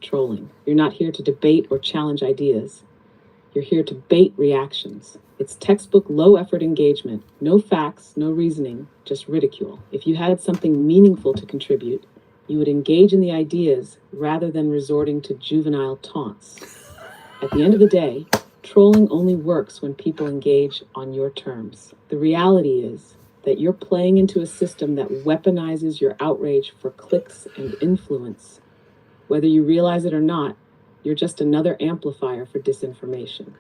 trolling. You're not here to debate or challenge ideas. You're here to bait reactions. It's textbook low effort engagement. No facts, no reasoning, just ridicule. If you had something meaningful to contribute, you would engage in the ideas rather than resorting to juvenile taunts. At the end of the day, trolling only works when people engage on your terms. The reality is that you're playing into a system that weaponizes your outrage for clicks and influence. Whether you realize it or not, you're just another amplifier for disinformation.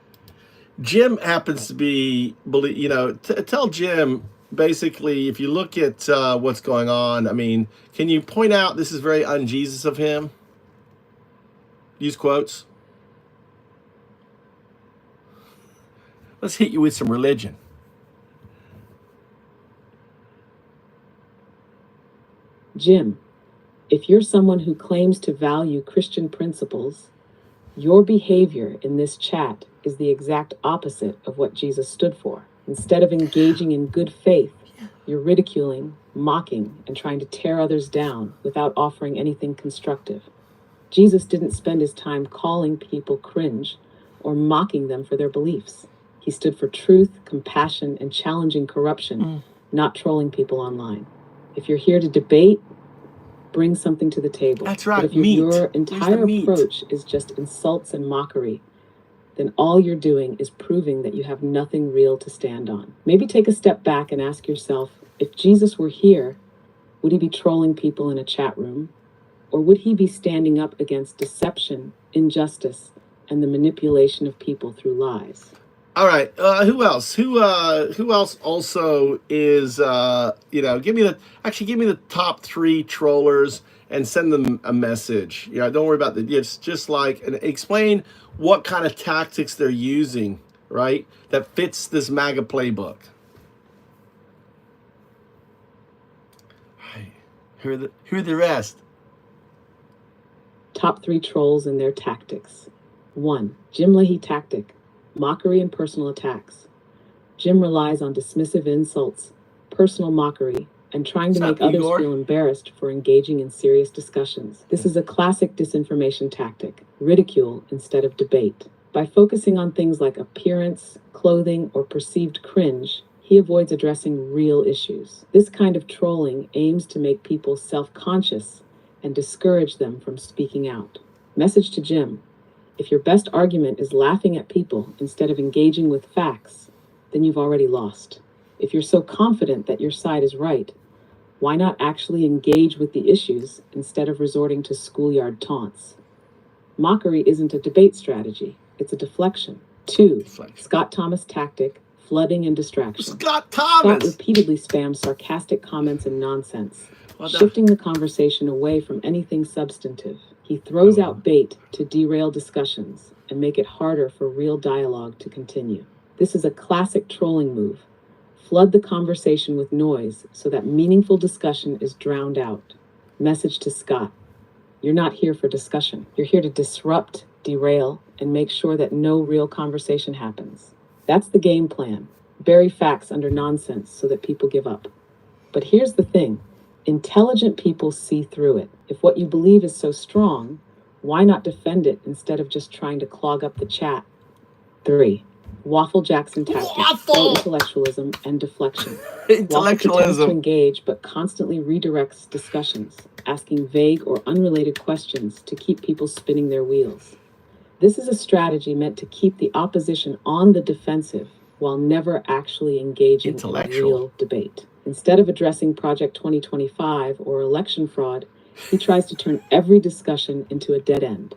Jim happens to be, tell Jim, basically, if you look at what's going on, I mean, can you point out this is very un-Jesus of him? Use quotes. Let's hit you with some religion. Jim, if you're someone who claims to value Christian principles, your behavior in this chat is the exact opposite of what Jesus stood for. Instead of engaging in good faith, you're ridiculing, mocking, and trying to tear others down without offering anything constructive. Jesus didn't spend his time calling people cringe or mocking them for their beliefs. He stood for truth, compassion, and challenging corruption, not trolling people online. If you're here to debate, bring something to the table. That's right, but if meat. Your entire approach is just insults and mockery, then all you're doing is proving that you have nothing real to stand on. Maybe take a step back and ask yourself, if Jesus were here, would he be trolling people in a chat room? Or would he be standing up against deception, injustice, and the manipulation of people through lies? All right. Who else? Who else also is? Give me the top 3 trollers and send them a message. Don't worry about it's just like, and explain what kind of tactics they're using, right? That fits this MAGA playbook. Right. Who are the rest? Top 3 trolls and their tactics. 1. Jim Leahy tactic. Mockery and personal attacks. Jim relies on dismissive insults, personal mockery, and trying to make others feel embarrassed for engaging in serious discussions. This is a classic disinformation tactic, ridicule instead of debate. By focusing on things like appearance, clothing, or perceived cringe, he avoids addressing real issues. This kind of trolling aims to make people self-conscious and discourage them from speaking out. Message to Jim. If your best argument is laughing at people instead of engaging with facts, then you've already lost. If you're so confident that your side is right, why not actually engage with the issues instead of resorting to schoolyard taunts? Mockery isn't a debate strategy, it's a deflection. 2. Scott Thomas tactic, flooding and distraction. Scott Thomas! Scott repeatedly spams sarcastic comments and nonsense, shifting the conversation away from anything substantive. He throws out bait to derail discussions and make it harder for real dialogue to continue. This is a classic trolling move. Flood the conversation with noise so that meaningful discussion is drowned out. Message to Scott. You're not here for discussion. You're here to disrupt, derail, and make sure that no real conversation happens. That's the game plan. Bury facts under nonsense so that people give up. But here's the thing. Intelligent people see through it. If what you believe is so strong, why not defend it instead of just trying to clog up the chat? 3. Waffle Jackson tactics, intellectualism, and deflection. Waffle pretends to engage but constantly redirects discussions, asking vague or unrelated questions to keep people spinning their wheels. This is a strategy meant to keep the opposition on the defensive while never actually engaging in a real debate. Instead of addressing Project 2025 or election fraud, he tries to turn every discussion into a dead end.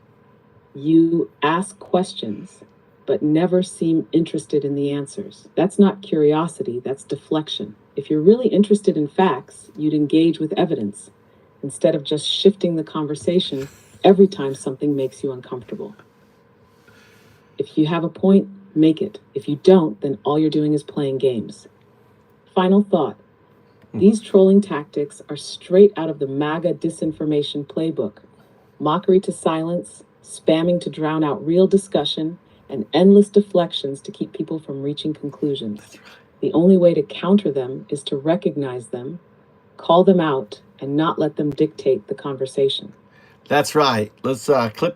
You ask questions, but never seem interested in the answers. That's not curiosity, that's deflection. If you're really interested in facts, you'd engage with evidence, instead of just shifting the conversation every time something makes you uncomfortable. If you have a point, make it. If you don't, then all you're doing is playing games. Final thought. These trolling tactics are straight out of the MAGA disinformation playbook. Mockery to silence, spamming to drown out real discussion, and endless deflections to keep people from reaching conclusions. The only way to counter them is to recognize them, call them out, and not let them dictate the conversation. That's right. Let's clip